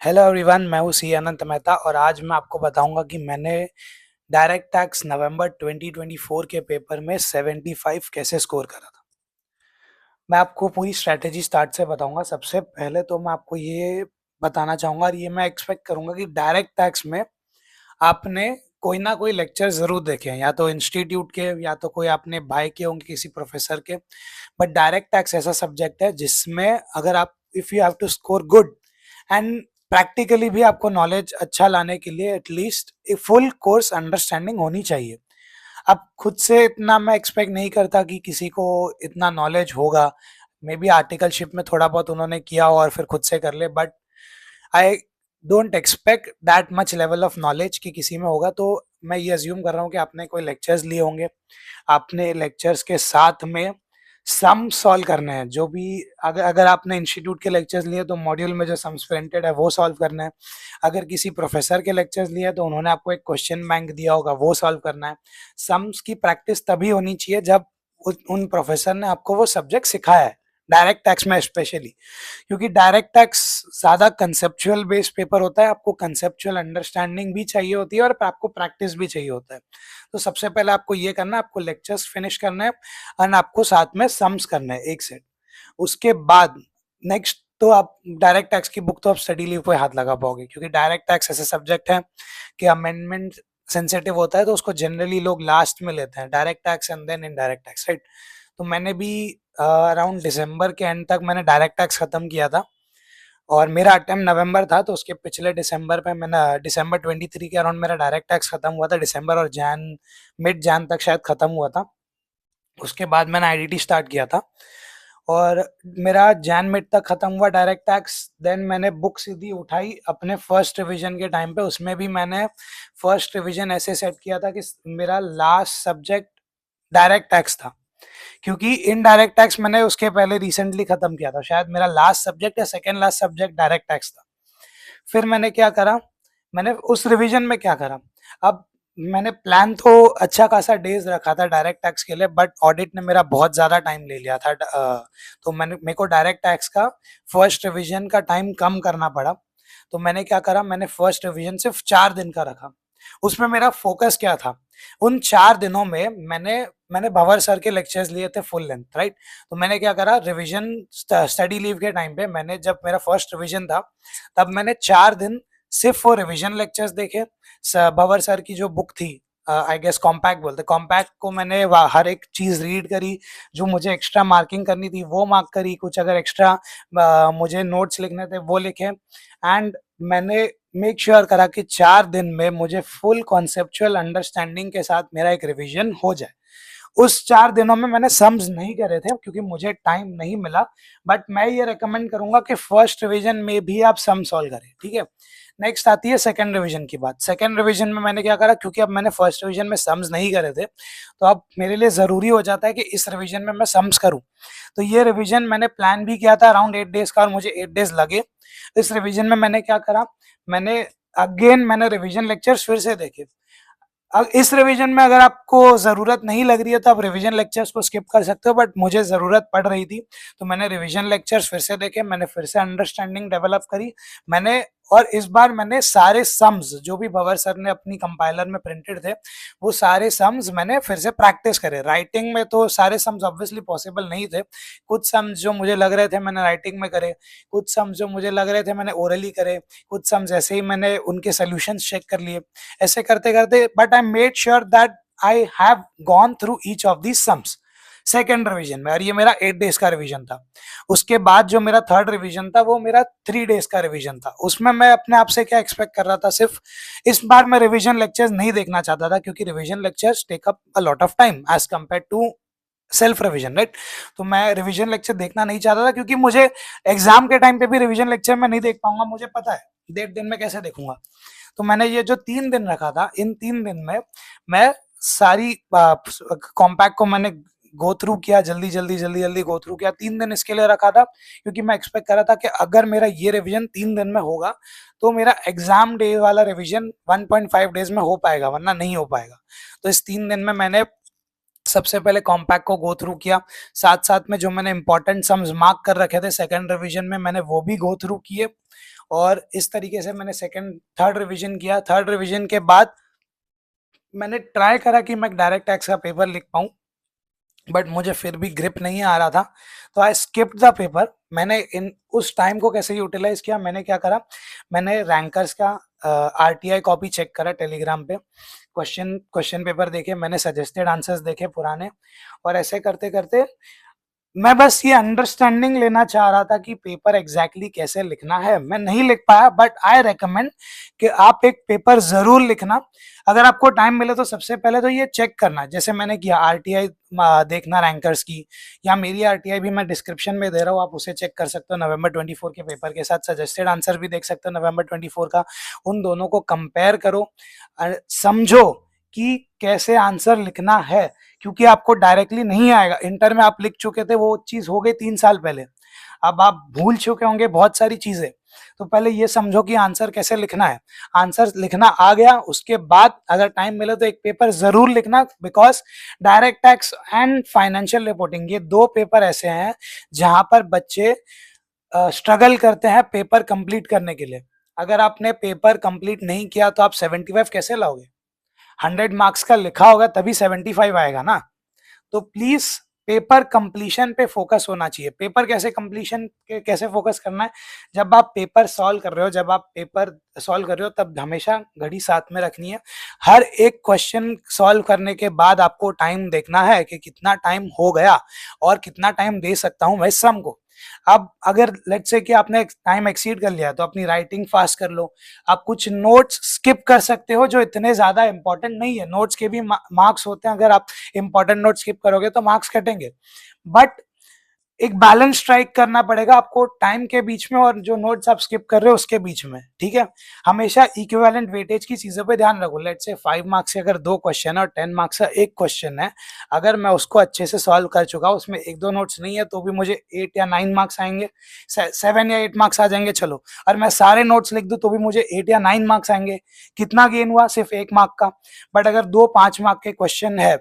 Hello everyone, मैं हूँ सी अनंत मेहता और आज मैं आपको बताऊंगा कि मैंने डायरेक्ट टैक्स नवंबर 2024 के पेपर में 75 कैसे स्कोर करा था। मैं आपको पूरी स्ट्रैटेजी स्टार्ट से बताऊंगा। सबसे पहले तो मैं आपको ये बताना चाहूंगा और ये मैं एक्सपेक्ट करूंगा कि डायरेक्ट टैक्स में आपने कोई ना कोई लेक्चर जरूर देखे हैं, या तो इंस्टीट्यूट के या तो कोई आपने बाय किए होंगे किसी प्रोफेसर के। बट डायरेक्ट टैक्स ऐसा सब्जेक्ट है जिसमें अगर आप if you have to score good and practically भी आपको नॉलेज अच्छा लाने के लिए at least a full course understanding होनी चाहिए। अब खुद से इतना मैं एक्सपेक्ट नहीं करता कि किसी को इतना नॉलेज होगा। मे बी आर्टिकलशिप में थोड़ा बहुत उन्होंने किया हो और फिर खुद से कर ले, but I don't expect that much level of knowledge कि किसी में होगा। तो मैं ये अज्यूम कर रहा हूँ कि आपने कोई लेक्चर्स लिए होंगे, आपने लेक्चर्स के साथ में सम सॉल्व करने हैं। जो भी अगर अगर आपने इंस्टीट्यूट के लेक्चर्स लिए तो मॉड्यूल में जो सम्स प्रिंटेड है वो सॉल्व करना है। अगर किसी प्रोफेसर के लेक्चर्स लिए तो उन्होंने आपको एक क्वेश्चन बैंक दिया होगा, वो सॉल्व करना है। सम्स की प्रैक्टिस तभी होनी चाहिए जब उन प्रोफेसर ने आपको वो सब्जेक्ट सिखाया है, डायरेक्ट टैक्स में स्पेशली। क्योंकि डायरेक्ट टैक्स ज़्यादा कंसेप्चुअल बेस्ड पेपर होता है, आपको कंसेप्चुअल अंडरस्टैंडिंग भी चाहिए होती है और आपको प्रैक्टिस भी चाहिए होता है। तो सबसे पहले आपको ये करना है, आपको लेक्चर्स फिनिश करना है एंड आपको साथ में सम्स करना है एक सेट। उसके बाद नेक्स्ट तो आप डायरेक्ट टैक्स की बुक तो आप स्टडी लीव पे हाथ लगा पाओगे, क्योंकि डायरेक्ट टैक्स ऐसा सब्जेक्ट है कि अमेंडमेंट सेंसिटिव होता है, तो उसको जनरली लोग लास्ट में लेते हैं, direct tax and then indirect tax, right. तो मैंने भी अराउंड दिसंबर के एंड तक मैंने डायरेक्ट टैक्स खत्म किया था और मेरा अटेम्प्ट नवंबर था, तो उसके पिछले दिसंबर पे मैंने दिसंबर 23 के अराउंड मेरा डायरेक्ट टैक्स खत्म हुआ था। दिसंबर और मिड जैन तक शायद खत्म हुआ था। उसके बाद मैंने आईडीटी स्टार्ट किया था और मेरा जैन मिड तक खत्म हुआ डायरेक्ट टैक्स। देन मैंने बुक सीधी उठाई अपने फर्स्ट रिवीजन के टाइम पे। उसमें भी मैंने फर्स्ट रिवीजन ऐसे सेट किया था कि मेरा लास्ट सब्जेक्ट डायरेक्ट टैक्स था, क्योंकि इनडायरेक्ट टैक्स मैंने उसके पहले रिसेंटली खत्म किया था। शायद मेरा लास्ट सब्जेक्ट या second last subject direct tax था। फिर मैंने क्या करा, मैंने उस रिवीजन में क्या करा, अब मैंने प्लान तो अच्छा खासा डेज रखा था डायरेक्ट टैक्स के लिए, बट ऑडिट ने मेरा बहुत ज़्यादा टाइम ले लिया था। तो मेरे को डायरेक्ट टैक्स का फर्स्ट रिवीजन का टाइम कम करना पड़ा। तो मैंने क्या करा, मैंने फर्स्ट रिवीजन सिर्फ 4 दिन का रखा। उसमें मेरा फोकस क्या था, उन 4 दिनों में मैंने भंवर सर के लेक्चर्स लिए थे फुल लेंथ, राइट। तो मैंने क्या करा, रिवीजन स्टडी लीव के टाइम पे मैंने जब मेरा फर्स्ट रिवीजन था तब मैंने 4 दिन सिर्फ वो रिवीजन लेक्चर्स देखे। भंवर सर की जो बुक थी, आई गेस कॉम्पैक्ट बोलते, कॉम्पैक्ट को मैंने हर एक चीज रीड करी। जो मुझे एक्स्ट्रा मार्किंग करनी थी वो मार्क करी, कुछ अगर एक्स्ट्रा मुझे नोट्स लिखने थे वो लिखे। एंड मैंने मेक श्योर करा कि 4 दिन में मुझे फुल कॉन्सेप्चुअल अंडरस्टैंडिंग के साथ मेरा एक रिवीजन हो जाए। उस 4 दिनों में मैंने सम्स नहीं करे थे क्योंकि मुझे टाइम नहीं मिला। बट मैं ये रेकमेंड करूंगा कि फर्स्ट रिवीजन में भी आप सम सॉल्व करें, ठीक है। नेक्स्ट आती है सेकंड रिवीजन की बात। सेकंड रिवीजन में मैंने क्या करा, क्योंकि अब मैंने फर्स्ट रिवीजन में सम्स नहीं करे थे, तो अब मेरे लिए जरूरी हो जाता है कि इस रिवीजन में मैं सम्स करूं। तो ये रिवीजन मैंने प्लान भी किया था अराउंड 8 डेज का और मुझे 8 डेज लगे। इस रिवीजन में मैंने क्या करा, मैंने रिवीजन लेक्चर्स फिर से देखे। अब इस रिवीजन में अगर आपको जरूरत नहीं लग रही है तो आप रिवीजन लेक्चर्स को स्किप कर सकते हो, बट मुझे जरूरत पड़ रही थी तो मैंने रिवीजन लेक्चर्स फिर से देखे, मैंने फिर से अंडरस्टैंडिंग डेवलप करी। मैंने और इस बार मैंने सारे सम्स जो भी भंवर सर ने अपनी कंपाइलर में प्रिंटेड थे वो सारे सम्स मैंने फिर से प्रैक्टिस करे। राइटिंग में तो सारे सम्स ऑब्वियसली पॉसिबल नहीं थे, कुछ सम्स जो मुझे लग रहे थे मैंने राइटिंग में करे, कुछ सम्स जो मुझे लग रहे थे मैंने ओरली करे, कुछ सम्स ऐसे ही मैंने उनके सोल्यूशंस चेक कर लिए। ऐसे करते करते but I made sure that I have gone through each of these sums second revision में। और ये मेरा 8 डेज का रिवीजन था। उसके बाद जो मेरा थर्ड रिवीजन था वो मेरा 3 डेज का रिवीजन था। उसमें मैं अपने आप से क्या एक्सपेक्ट कर रहा था, सिर्फ इस बार मैं रिवीजन लेक्चर्स नहीं देखना चाहता था, क्योंकि revision lectures take up a lot of time as compare to self revision, right. तो मैं रिवीजन लेक्चर देखना नहीं चाहता था, क्योंकि मुझे एग्जाम के टाइम पे भी रिवीजन लेक्चर में नहीं देख पाऊंगा, मुझे पता है 1.5 दिन में कैसे देखूंगा। तो मैंने ये जो 3 दिन रखा था, इन 3 दिन में मैं सारी कॉम्पैक्ट को मैंने गो थ्रू किया, जल्दी जल्दी जल्दी जल्दी गो थ्रू किया। 3 दिन इसके लिए रखा था क्योंकि मैं एक्सपेक्ट कर रहा था कि अगर मेरा ये रिवीजन 3 दिन में होगा तो मेरा एग्जाम डे वाला रिवीजन 1.5 डेज में हो पाएगा, वरना नहीं हो पाएगा। तो इस 3 दिन में मैंने सबसे पहले कॉम्पैक्ट को गो थ्रू किया, साथ साथ में जो मैंने इंपॉर्टेंट सम्स मार्क कर रखे थे सेकंड रिवीजन में मैंने वो भी गो थ्रू किए। और इस तरीके से मैंने सेकंड थर्ड रिवीजन किया। थर्ड रिवीजन के बाद मैंने ट्राई करा कि मैं डायरेक्ट टैक्स का पेपर लिख पाऊँ, बट मुझे फिर भी ग्रिप नहीं आ रहा था, तो आई स्किप्ड द पेपर। मैंने इन उस टाइम को कैसे यूटिलाइज किया, मैंने क्या करा, मैंने रैंकर्स का आरटीआई कॉपी चेक करा टेलीग्राम पे, क्वेश्चन पेपर देखे, मैंने सजेस्टेड आंसर्स देखे पुराने, और ऐसे करते करते मैं बस ये अंडरस्टैंडिंग लेना चाह रहा था कि पेपर एग्जैक्टली कैसे लिखना है। मैं नहीं लिख पाया, बट आई रेकमेंड कि आप एक पेपर जरूर लिखना। अगर आपको टाइम मिले तो सबसे पहले तो ये चेक करना, जैसे मैंने किया आरटीआई देखना रैंकर्स की, या मेरी आरटीआई भी मैं डिस्क्रिप्शन में दे रहा हूँ, आप उसे चेक कर सकते हो नवंबर 24 के पेपर के साथ। सजेस्टेड आंसर भी देख सकते हो नवंबर 24 का। उन दोनों को कंपेयर करो, समझो कि कैसे आंसर लिखना है, क्योंकि आपको डायरेक्टली नहीं आएगा। इंटर में आप लिख चुके थे, वो चीज हो गई 3 साल पहले, अब आप भूल चुके होंगे बहुत सारी चीजें। तो पहले ये समझो कि आंसर कैसे लिखना है। आंसर लिखना आ गया, उसके बाद अगर टाइम मिले तो एक पेपर जरूर लिखना, because direct tax and financial reporting, ये दो पेपर ऐसे हैं जहां पर बच्चे स्ट्रगल करते हैं पेपर कंप्लीट करने के लिए। अगर आपने पेपर कंप्लीट नहीं किया तो आप 75 कैसे लाओगे? 100 मार्क्स का लिखा होगा तभी 75 आएगा ना। तो प्लीज पेपर कंप्लीशन पे फोकस होना चाहिए। पेपर कैसे कंप्लीशन कैसे फोकस करना है, जब आप पेपर सॉल्व कर रहे हो, जब आप पेपर सॉल्व कर रहे हो तब हमेशा घड़ी साथ में रखनी है। हर एक क्वेश्चन सॉल्व करने के बाद आपको टाइम देखना है कि कितना टाइम हो गया और कितना टाइम दे सकता हूं मैं सम को। अब अगर लेट्स से कि आपने टाइम एक्सीड कर लिया तो अपनी राइटिंग फास्ट कर लो। आप कुछ नोट्स स्किप कर सकते हो जो इतने ज्यादा इंपॉर्टेंट नहीं है, नोट्स के भी मार्क्स होते हैं, अगर आप इंपॉर्टेंट नोट्स स्किप करोगे तो मार्क्स कटेंगे। बट एक बैलेंस स्ट्राइक करना पड़ेगा आपको टाइम के बीच में और जो नोट्स आप स्किप कर रहे हो उसके बीच में, ठीक है। हमेशा इक्विवेलेंट वेटेज की चीजों पे ध्यान रखो। लेट्स से 5 मार्क्स से अगर 2 क्वेश्चन है और 10 मार्क्स का एक क्वेश्चन है, अगर मैं उसको अच्छे से सॉल्व कर चुका हूँ, उसमें 1-2 नोट्स नहीं है, तो भी मुझे 8 या 9 मार्क्स आएंगे, 7 या 8 मार्क्स आ जाएंगे, चलो। और मैं सारे नोट्स लिख दूं तो भी मुझे 8 या 9 मार्क्स आएंगे। कितना गेन हुआ? सिर्फ 1 मार्क का। बट अगर 2 5 मार्क के क्वेश्चन है,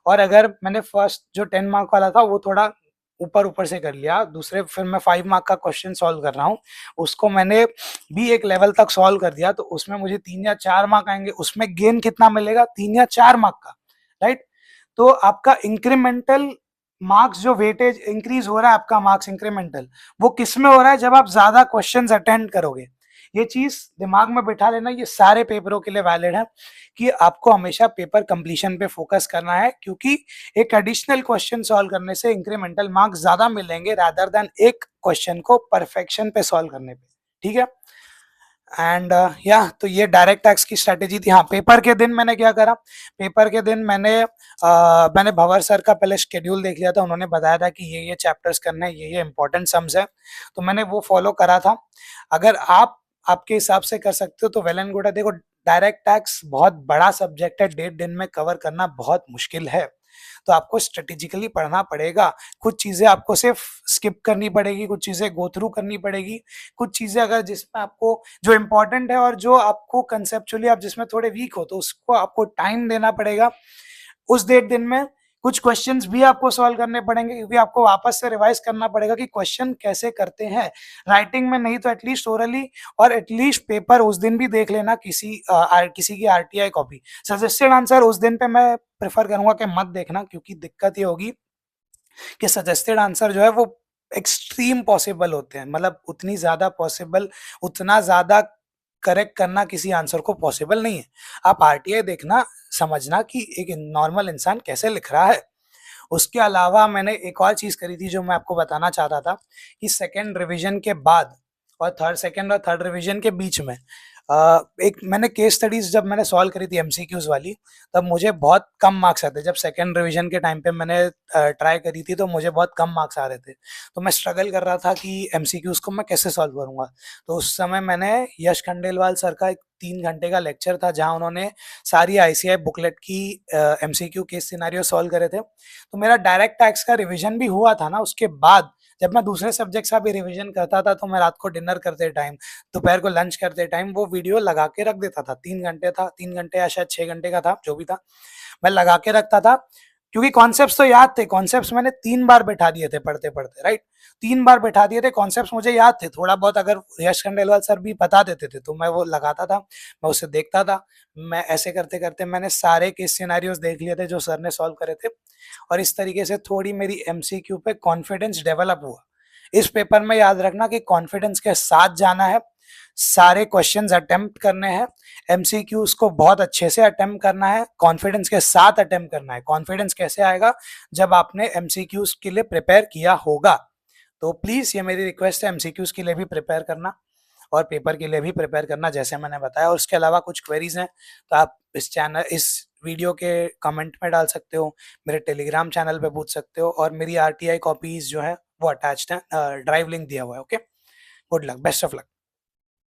और अगर मैंने फर्स्ट जो 10 मार्क वाला था वो थोड़ा ऊपर ऊपर से कर लिया, दूसरे फिर मैं 5 मार्क का क्वेश्चन सॉल्व कर रहा हूँ, उसको मैंने भी एक लेवल तक सॉल्व कर दिया, तो उसमें मुझे 3 या 4 मार्क आएंगे। उसमें गेन कितना मिलेगा? 3 या 4 मार्क का, राइट। तो आपका इंक्रीमेंटल मार्क्स, जो वेटेज इंक्रीज हो रहा है आपका मार्क्स इंक्रीमेंटल, वो किस में हो रहा है? जब आप ज्यादा क्वेश्चंस अटेंड करोगे। ये चीज दिमाग में बिठा लेना, ये सारे पेपरों के लिए वैलिड है कि आपको हमेशा पेपर कंप्लीशन पे फोकस करना है, क्योंकि एक एडिशनल क्वेश्चन सॉल्व करने से इंक्रीमेंटल मार्क्स ज्यादा मिलेंगे रादर देन एक क्वेश्चन को परफेक्शन पे सॉल्व करने पे, ठीक है। एंड या तो ये डायरेक्ट टैक्स की स्ट्रेटेजी थी। हाँ, पेपर के दिन मैंने क्या करा, पेपर के दिन मैंने भंवर सर का पहले शेड्यूल देख लिया था, उन्होंने बताया था कि ये चैप्टर्स करने हैं, ये इंपॉर्टेंट सम्स है, तो मैंने वो फॉलो करा था। अगर आप आपके हिसाब से कर सकते हो तो वेल एंड गुड है। देखो, डायरेक्ट टैक्स बहुत बड़ा सब्जेक्ट है, 1.5 दिन में कवर करना बहुत मुश्किल है, तो आपको स्ट्रेटेजिकली पढ़ना पड़ेगा। कुछ चीजें आपको सिर्फ स्किप करनी पड़ेगी, कुछ चीजें गो थ्रू करनी पड़ेगी, कुछ चीजें अगर जिसमें आपको जो इंपॉर्टेंट है और जो आपको कंसेप्चुअली आप जिसमें थोड़े वीक हो तो उसको आपको टाइम देना पड़ेगा। उस 1.5 दिन में कुछ क्वेश्चंस भी आपको सॉल्व करने पड़ेंगे, क्योंकि आपको वापस से रिवाइज करना पड़ेगा कि क्वेश्चन कैसे करते हैं, राइटिंग में नहीं तो एटलीस्ट ओरली, और एटलीस्ट पेपर उस दिन भी देख लेना, किसी की आरटीआई कॉपी। सजेस्टेड आंसर उस दिन पे मैं प्रेफर करूंगा कि मत देखना, क्योंकि दिक्कत ये होगी कि सजेस्टेड आंसर जो है वो एक्सट्रीम पॉसिबल होते हैं, मतलब उतनी ज्यादा पॉसिबल, उतना ज्यादा करेक्ट करना किसी आंसर को पॉसिबल नहीं है। आप आरटीआई देखना, समझना कि एक नॉर्मल इंसान कैसे लिख रहा है। उसके अलावा मैंने एक और चीज करी थी जो मैं आपको बताना चाह रहा था, कि सेकेंड रिवीजन के बाद और सेकेंड और थर्ड रिवीजन के बीच में एक मैंने केस स्टडीज जब मैंने सॉल्व करी थी एमसीक्यूज वाली, तब मुझे बहुत कम मार्क्स आते। जब सेकेंड रिवीजन के टाइम पे मैंने ट्राई करी थी तो मुझे बहुत कम मार्क्स आ रहे थे, तो मैं स्ट्रगल कर रहा था कि एमसीक्यूज को मैं कैसे सॉल्व करूंगा। तो उस समय मैंने यश खंडेलवाल सर का एक 3 घंटे का लेक्चर था, जहां उन्होंने सारी आईसीआई बुकलेट की एमसीक्यू केस सिनेरियो सॉल्व करे थे। तो मेरा डायरेक्ट टैक्स का रिवीजन भी हुआ था ना। उसके बाद जब मैं दूसरे सब्जेक्ट्स का भी रिवीजन करता था तो मैं रात को डिनर करते टाइम, दोपहर को लंच करते टाइम वो वीडियो लगा के रख देता था। 3 घंटे था, 3 घंटे या शायद 6 घंटे का था, जो भी था, मैं लगा के रखता था। क्योंकि कॉन्सेप्ट्स तो याद थे, कॉन्सेप्ट्स मैंने 3 बार बैठा दिए थे पढ़ते पढ़ते, राइट? 3 बार बैठा दिए थे, कॉन्सेप्ट्स मुझे याद थे। थोड़ा बहुत अगर यश खंडेलवाल सर भी बता देते थे तो मैं वो लगाता था, मैं उसे देखता था। मैं ऐसे करते करते मैंने सारे केस सिनेरियोज देख लिए थे जो सर ने सॉल्व करे थे, और इस तरीके से थोड़ी मेरी एमसीक्यू पे कॉन्फिडेंस डेवलप हुआ। इस पेपर में याद रखना कि कॉन्फिडेंस के साथ जाना है, सारे क्वेश्चंस अटेम्प्ट करने हैं, एमसीक्यूज को बहुत अच्छे से अटेम्प्ट करना है, कॉन्फिडेंस के साथ अटेम्प्ट करना है। कॉन्फिडेंस कैसे आएगा? जब आपने एमसीक्यूज के लिए प्रिपेयर किया होगा। तो प्लीज ये मेरी रिक्वेस्ट है, एमसीक्यूज के लिए भी प्रिपेयर करना और पेपर के लिए भी प्रिपेयर करना जैसे मैंने बताया। और उसके अलावा कुछ क्वेरीज हैं तो आप इस वीडियो के कमेंट में डाल सकते हो, मेरे टेलीग्राम चैनल पे पूछ सकते हो, और मेरी आरटीआई कॉपीज जो है वो अटैच्ड है, ड्राइव लिंक दिया हुआ है। Okay, good luck, best of luck.